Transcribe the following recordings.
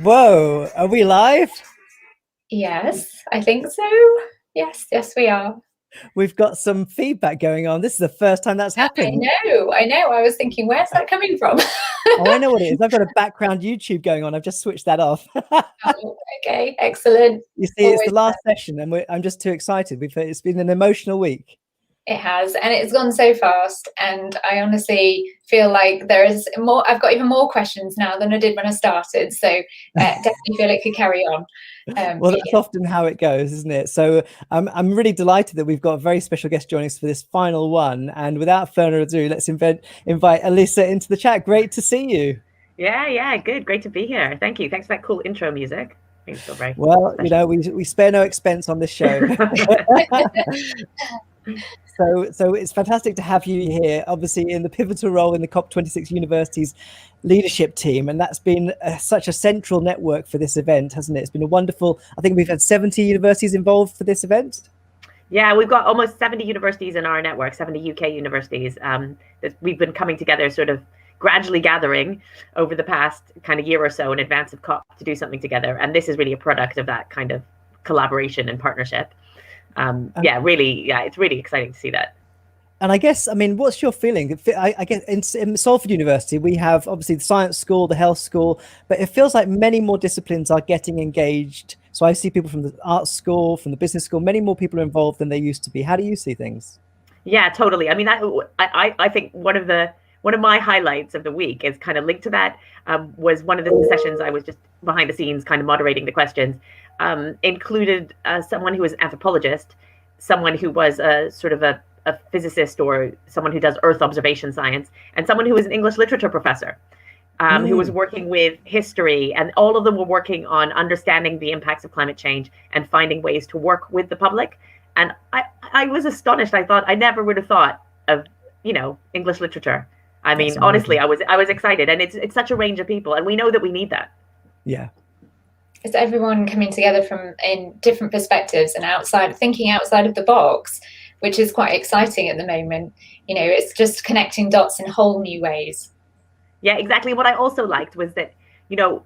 Whoa, are we live? Yes, I think so. Yes, we are. We've got some feedback going on. This is the first time that's happened. I know. I was thinking, where's that coming from? Oh, I know what it is. I've got a background YouTube going on. I've just switched that off. Oh, okay, excellent. You see, it's the last session and I'm just too excited. It's been an emotional week. It has, and it's gone so fast, and I honestly feel like there is more. I've got even more questions now than I did when I started, so definitely feel it could carry on. Well, that's often how it goes, isn't it? So I'm really delighted that we've got a very special guest joining us for this final one. And without further ado, let's invite Alyssa into the chat. Great to see you. Yeah, good. Great to be here. Thank you. Thanks for that cool intro music. Well, special. You know, we spare no expense on this show. So it's fantastic to have you here, obviously in the pivotal role in the COP26 University's leadership team. And that's been such a central network for this event, hasn't it? It's been a wonderful, I think we've had 70 universities involved for this event. Yeah, we've got almost 70 universities in our network, 70 UK universities. That we've been coming together, sort of gradually gathering over the past kind of year or so in advance of COP to do something together. And this is really a product of that kind of collaboration and partnership. It's really exciting to see that. And I guess, I mean, what's your feeling? I guess in Salford University, we have obviously the science school, the health school, but it feels like many more disciplines are getting engaged. So I see people from the arts school, from the business school, many more people are involved than they used to be. How do you see things? Yeah, totally. I mean, I think one of my highlights of the week is kind of linked to that. Was one of the sessions I was just behind the scenes, kind of moderating the questions. Included someone who was an anthropologist, someone who was a sort of a physicist or someone who does Earth observation science, and someone who was an English literature professor who was working with history. And all of them were working on understanding the impacts of climate change and finding ways to work with the public. And I was astonished. I thought I never would have thought of, English literature. I mean, honestly, I was excited. And it's such a range of people. And we know that we need that. Yeah. It's everyone coming together in different perspectives and thinking outside of the box, which is quite exciting at the moment. It's just connecting dots in whole new ways. Yeah, exactly. What I also liked was that,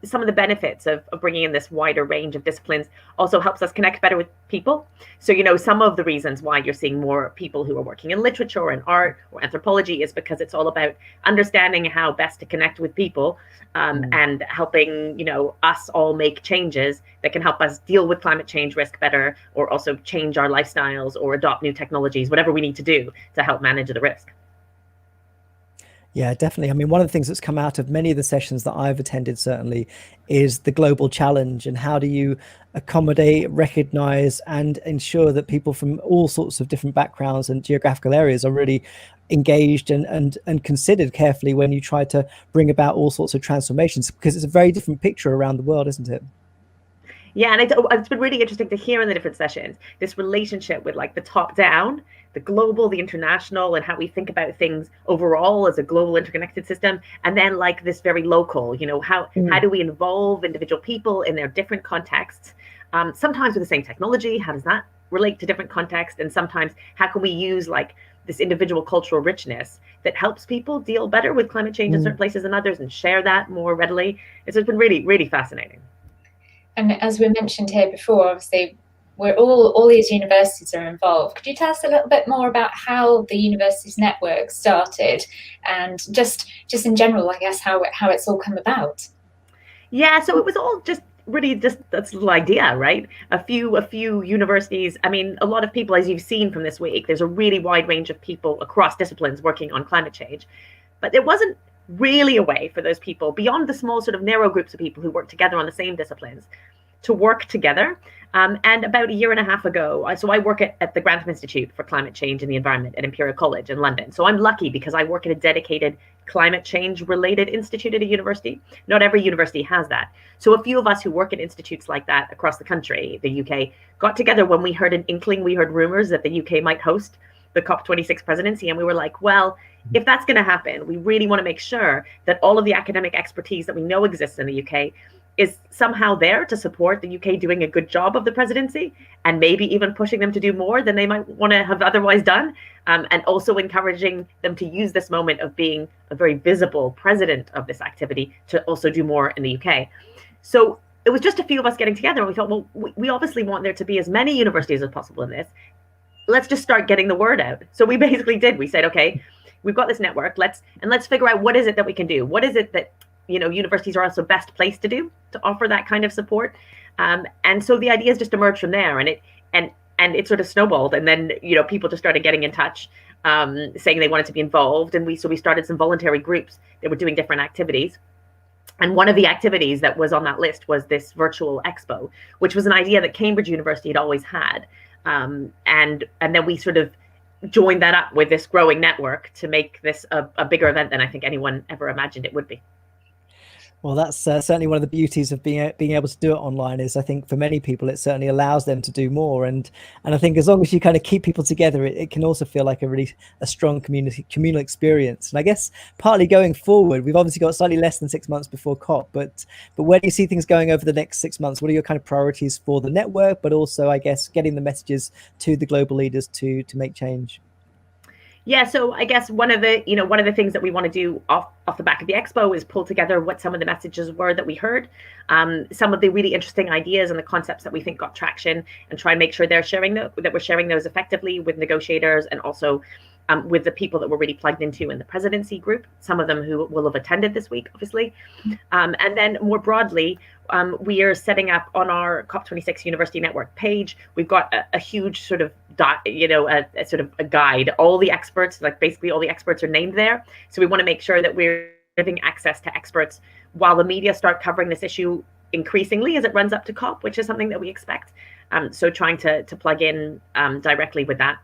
some of the benefits of bringing in this wider range of disciplines also helps us connect better with people. So, some of the reasons why you're seeing more people who are working in literature or in art or anthropology is because it's all about understanding how best to connect with people and helping, us all make changes that can help us deal with climate change risk better, or also change our lifestyles or adopt new technologies, whatever we need to do to help manage the risk. Yeah, definitely. I mean, one of the things that's come out of many of the sessions that I've attended certainly is the global challenge, and how do you accommodate, recognize, and ensure that people from all sorts of different backgrounds and geographical areas are really engaged and considered carefully when you try to bring about all sorts of transformations, because it's a very different picture around the world, isn't it? Yeah, and it's been really interesting to hear in the different sessions this relationship with like the top down, the global, the international, and how we think about things overall as a global interconnected system, and then like this very local, how do we involve individual people in their different contexts, sometimes with the same technology, how does that relate to different contexts, and sometimes how can we use like this individual cultural richness that helps people deal better with climate change in certain places than others and share that more readily. It's been really, really fascinating. And as we mentioned here before, obviously, we're all these universities are involved. Could you tell us a little bit more about how the universities network started, and just in general, I guess, how it's all come about? Yeah, so it was all just really just that's the idea, right? A few universities. I mean, a lot of people, as you've seen from this week, there's a really wide range of people across disciplines working on climate change, but there wasn't really a way for those people beyond the small sort of narrow groups of people who work together on the same disciplines to work together. And about a year and a half ago, so I work at the Grantham Institute for Climate Change and the Environment at Imperial College in London. So I'm lucky because I work at a dedicated climate change related institute at a university. Not every university has that. So a few of us who work at institutes like that across the country, the UK, got together when we heard an inkling, we heard rumors that the UK might host the COP26 presidency. And we were like, well, if that's going to happen, we really want to make sure that all of the academic expertise that we know exists in the UK is somehow there to support the UK doing a good job of the presidency, and maybe even pushing them to do more than they might want to have otherwise done, and also encouraging them to use this moment of being a very visible president of this activity to also do more in the UK. So it was just a few of us getting together, and we thought, well, we obviously want there to be as many universities as possible in this. Let's just start getting the word out. So we basically did. We said, okay, we've got this network. Let's figure out what is it that we can do. What is it that universities are also best placed to do to offer that kind of support. And so the ideas just emerged from there, and it sort of snowballed. And then people just started getting in touch, saying they wanted to be involved, and we started some voluntary groups that were doing different activities. And one of the activities that was on that list was this virtual expo, which was an idea that Cambridge University had always had. And then we sort of joined that up with this growing network to make this a bigger event than I think anyone ever imagined it would be. Well, that's certainly one of the beauties of being able to do it online. Is I think for many people it certainly allows them to do more, and I think as long as you kind of keep people together, it can also feel like a strong communal experience. And I guess partly going forward, we've obviously got slightly less than 6 months before COP, but where do you see things going over the next 6 months? What are your kind of priorities for the network, but also I guess getting the messages to the global leaders to make change? Yeah, so I guess one of the things that we want to do off the back of the expo is pull together what some of the messages were that we heard, some of the really interesting ideas and the concepts that we think got traction, and try and make sure that we're sharing those effectively with negotiators, and also with the people that we're really plugged into in the presidency group, some of them who will have attended this week, obviously. And then more broadly, we are setting up on our COP26 University Network page. We've got a huge sort of a guide. All the experts, like basically all the experts are named there. So we want to make sure that we're giving access to experts while the media start covering this issue increasingly as it runs up to COP, which is something that we expect. So trying to plug in directly with that.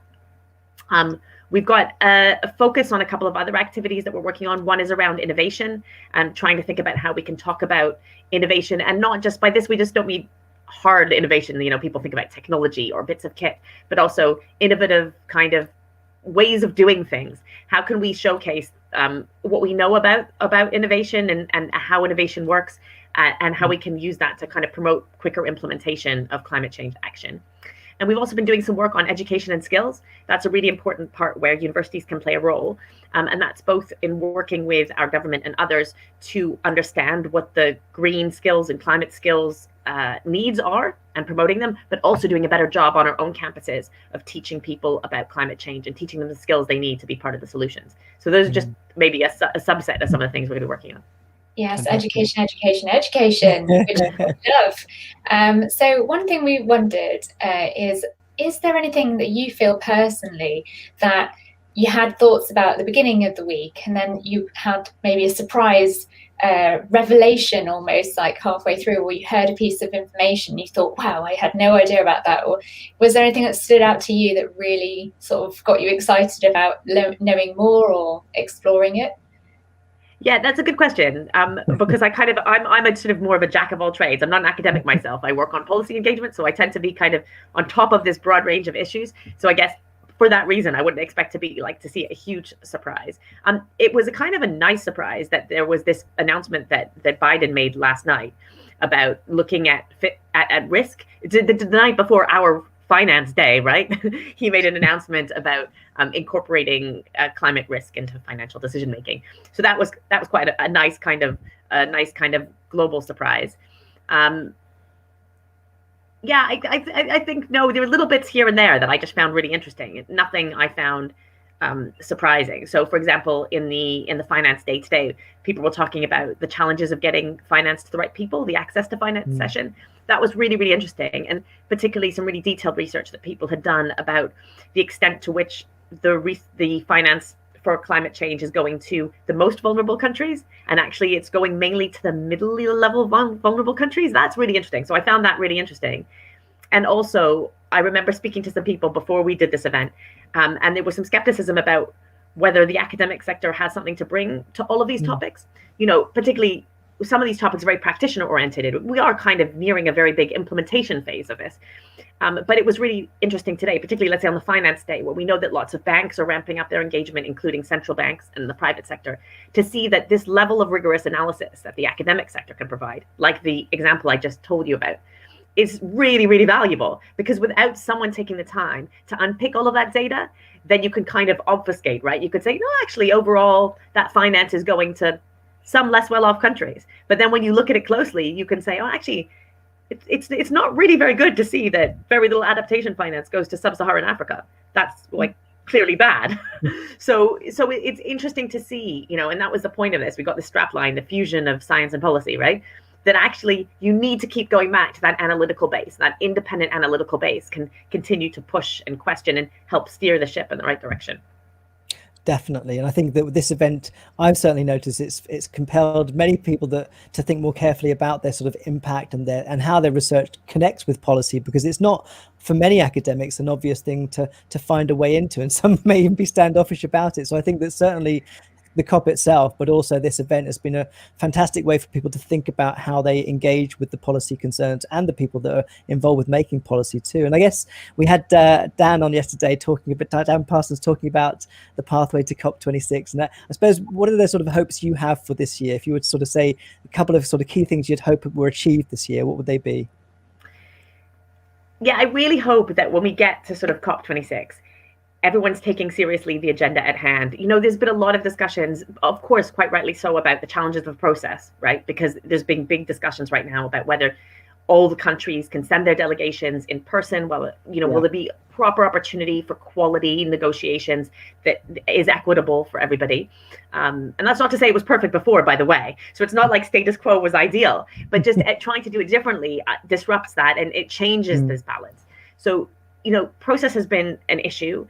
We've got a focus on a couple of other activities that we're working on. One is around innovation and trying to think about how we can talk about innovation, and not just by this, we just don't mean hard innovation. People think about technology or bits of kit, but also innovative kind of ways of doing things. How can we showcase what we know about innovation and how innovation works, and how we can use that to kind of promote quicker implementation of climate change action. And we've also been doing some work on education and skills. That's a really important part where universities can play a role. And that's both in working with our government and others to understand what the green skills and climate skills needs are and promoting them, but also doing a better job on our own campuses of teaching people about climate change and teaching them the skills they need to be part of the solutions. So those are just maybe a subset of some of the things we're going to be working on. Yes, education, which I love. So one thing we wondered is there anything that you feel personally that you had thoughts about at the beginning of the week, and then you had maybe a surprise revelation almost like halfway through, or you heard a piece of information, you thought, wow, I had no idea about that? Or was there anything that stood out to you that really sort of got you excited about knowing more or exploring it? Yeah, that's a good question, because I'm a sort of more of a jack of all trades. I'm not an academic myself. I work on policy engagement, so I tend to be kind of on top of this broad range of issues. So I guess for that reason, I wouldn't expect to see a huge surprise. It was a kind of a nice surprise that there was this announcement that Biden made last night about looking at risk. The night before our Finance Day, right? He made an announcement about incorporating climate risk into financial decision making. So that was quite a nice kind of global surprise. Yeah, I think no, there were little bits here and there that I just found really interesting. Nothing I found surprising. So, for example, in the Finance Day today, people were talking about the challenges of getting finance to the right people, the access to finance session. That was really, really interesting, and particularly some really detailed research that people had done about the extent to which the finance for climate change is going to the most vulnerable countries, and actually it's going mainly to the middle level vulnerable countries. That's really interesting. So I found that really interesting. And also, I remember speaking to some people before we did this event, and there was some skepticism about whether the academic sector has something to bring to all of these topics. Particularly some of these topics are very practitioner oriented. We are kind of nearing a very big implementation phase of this. But it was really interesting today, particularly, let's say, on the Finance Day, where we know that lots of banks are ramping up their engagement, including central banks and the private sector, to see that this level of rigorous analysis that the academic sector can provide, like the example I just told you about, is really, really valuable. Because without someone taking the time to unpick all of that data, then you can kind of obfuscate, right? You could say, no, actually, overall, that finance is going to some less well-off countries. But then when you look at it closely, you can say, oh, actually, it's not really very good to see that very little adaptation finance goes to sub-Saharan Africa. That's like clearly bad. So it's interesting to see, and that was the point of this. We got the strap line, the fusion of science and policy, right? That actually you need to keep going back to that analytical base. That independent analytical base can continue to push and question and help steer the ship in the right direction. Definitely. And I think that with this event, I've certainly noticed it's compelled many people to think more carefully about their sort of impact and how their research connects with policy, because it's not, for many academics, an obvious thing to find a way into, and some may even be standoffish about it. So I think that certainly the COP itself, but also this event, has been a fantastic way for people to think about how they engage with the policy concerns and the people that are involved with making policy too. And I guess we had Dan on yesterday Dan Parsons talking about the pathway to COP26. And I suppose, what are the sort of hopes you have for this year? If you would sort of say a couple of sort of key things you'd hope were achieved this year, what would they be? Yeah, I really hope that when we get to sort of COP26, everyone's taking seriously the agenda at hand. There's been a lot of discussions, of course, quite rightly so, about the challenges of the process, right? Because there's been big discussions right now about whether all the countries can send their delegations in person. Well, will there be proper opportunity for quality negotiations that is equitable for everybody? And that's not to say it was perfect before, by the way. So it's not like status quo was ideal, but just trying to do it differently disrupts that, and it changes this balance. So, process has been an issue.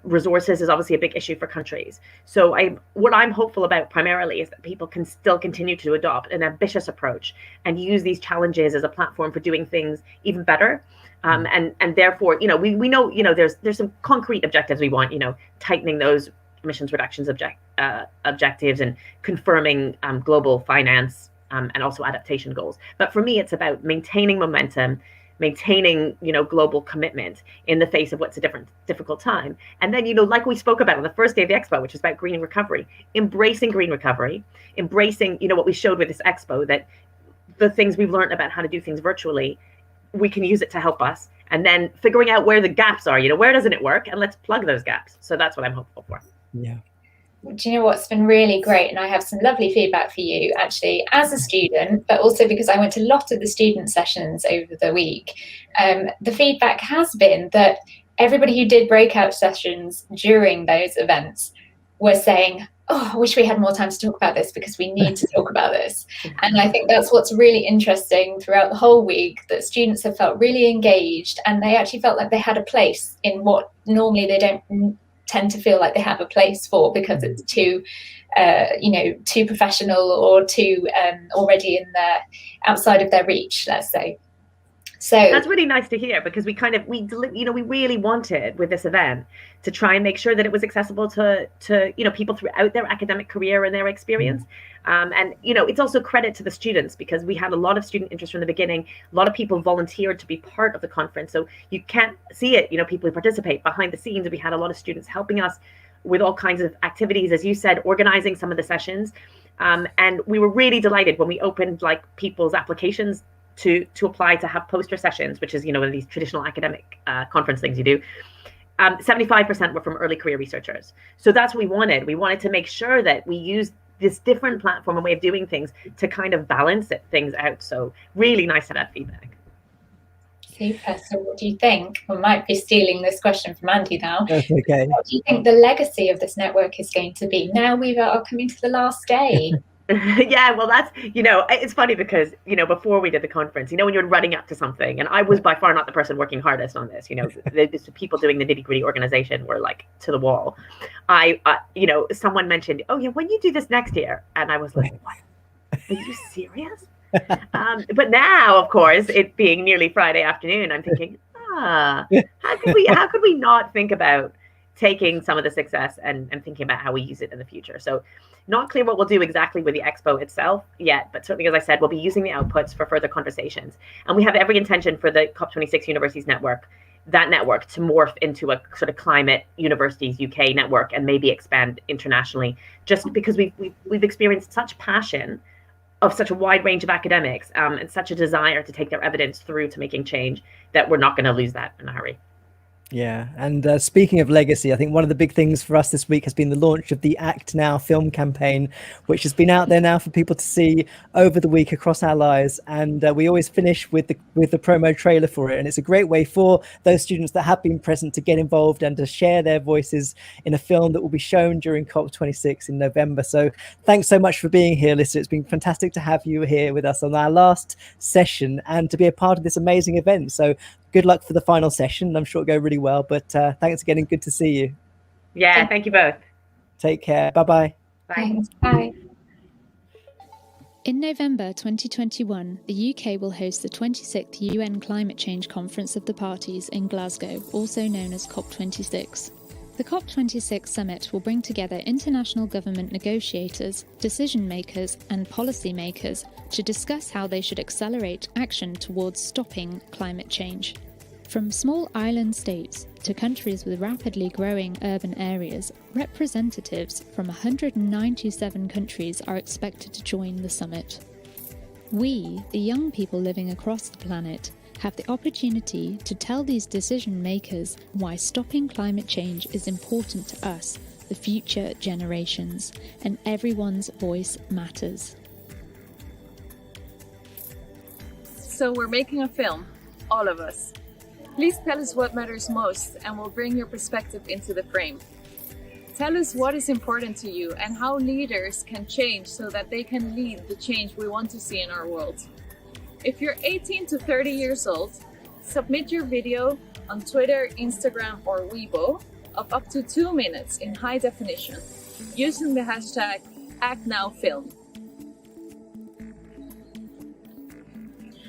Resources is obviously a big issue for countries. So what I'm hopeful about primarily is that people can still continue to adopt an ambitious approach and use these challenges as a platform for doing things even better. And therefore, we know, there's some concrete objectives we want, tightening those emissions reductions objectives and confirming global finance and also adaptation goals. But for me, it's about maintaining momentum, maintaining, global commitment in the face of what's a difficult time. And then, like we spoke about on the first day of the expo, which is about green recovery, embracing green recovery, embracing, what we showed with this expo, that the things we've learned about how to do things virtually, we can use it to help us. And then figuring out where the gaps are, where doesn't it work? And let's plug those gaps. So that's what I'm hopeful for. Yeah. Do you know what's been really great? And I have some lovely feedback for you, actually, as a student, but also because I went to a lot of the student sessions over the week. The feedback has been that everybody who did breakout sessions during those events was saying, oh, I wish we had more time to talk about this, because we need to talk about this. And I think that's what's really interesting throughout the whole week, that students have felt really engaged, and they actually felt like they had a place in what normally they don't tend to feel like they have a place for, because it's too too professional or too already in their outside of their reach, let's say. So that's really nice to hear, because we really wanted with this event to try and make sure that it was accessible to people throughout their academic career and their experience. And it's also credit to the students, because we had a lot of student interest from the beginning. A lot of people volunteered to be part of the conference, so you can't see it, people who participate behind the scenes. We had a lot of students helping us with all kinds of activities, as you said, organizing some of the sessions. And we were really delighted when we opened people's applications to apply to have poster sessions, which is, one of these traditional academic conference things you do. 75% were from early career researchers. So that's what we wanted. We wanted to make sure that we used this different platform and way of doing things to kind of balance things out. So really nice to have that feedback. Super. So what do you think? We might be stealing this question from Andy now. That's okay. What do you think the legacy of this network is going to be? Now we are coming to the last day. Yeah, well, that's, it's funny because, before we did the conference, when you're running up to something, and I was by far not the person working hardest on this, the people doing the nitty gritty organization were to the wall. Someone mentioned, oh yeah, when you do this next year, and I was like, what? Are you serious? But now, of course, it being nearly Friday afternoon, I'm thinking, how could we not think about taking some of the success and thinking about how we use it in the future? So not clear what we'll do exactly with the expo itself yet, but certainly, as I said, we'll be using the outputs for further conversations. And we have every intention for the COP26 Universities Network, that network, to morph into a sort of climate universities UK network and maybe expand internationally, just because we've experienced such passion of such a wide range of academics and such a desire to take their evidence through to making change, that we're not going to lose that in a hurry. Yeah, and speaking of legacy, I think one of the big things for us this week has been the launch of the Act Now film campaign, which has been out there now for people to see over the week across our lives. And we always finish with the promo trailer for it, and it's a great way for those students that have been present to get involved and to share their voices in a film that will be shown during COP26 in November. So thanks so much for being here, Alyssa. It's been fantastic to have you here with us on our last session and to be a part of this amazing event. So good luck for the final session. I'm sure it'll go really well, but thanks again and good to see you. Yeah, thank you both. Take care. Bye-bye. Bye. Thanks. Bye. In November 2021, the UK will host the 26th UN Climate Change Conference of the Parties in Glasgow, also known as COP26. The COP26 summit will bring together international government negotiators, decision makers, and policy makers to discuss how they should accelerate action towards stopping climate change. From small island states to countries with rapidly growing urban areas, representatives from 197 countries are expected to join the summit. We, the young people living across the planet, have the opportunity to tell these decision makers why stopping climate change is important to us, the future generations, and everyone's voice matters. So we're making a film, all of us. Please tell us what matters most and we'll bring your perspective into the frame. Tell us what is important to you and how leaders can change so that they can lead the change we want to see in our world. If you're 18 to 30 years old, submit your video on Twitter, Instagram, or Weibo of up to 2 minutes in high definition using the hashtag #ActNowFilm.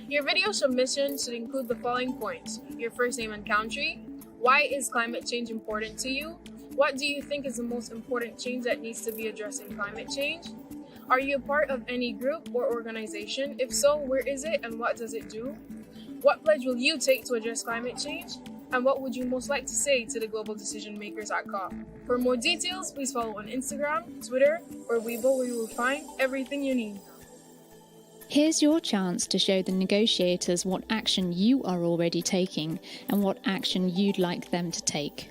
Your video submission should include the following points: your first name and country, why is climate change important to you, what do you think is the most important change that needs to be addressed in climate change, are you a part of any group or organization? If so, where is it and what does it do? What pledge will you take to address climate change? And what would you most like to say to the global decision makers at COP? For more details, please follow on Instagram, Twitter, or Weibo, where you will find everything you need. Here's your chance to show the negotiators what action you are already taking and what action you'd like them to take.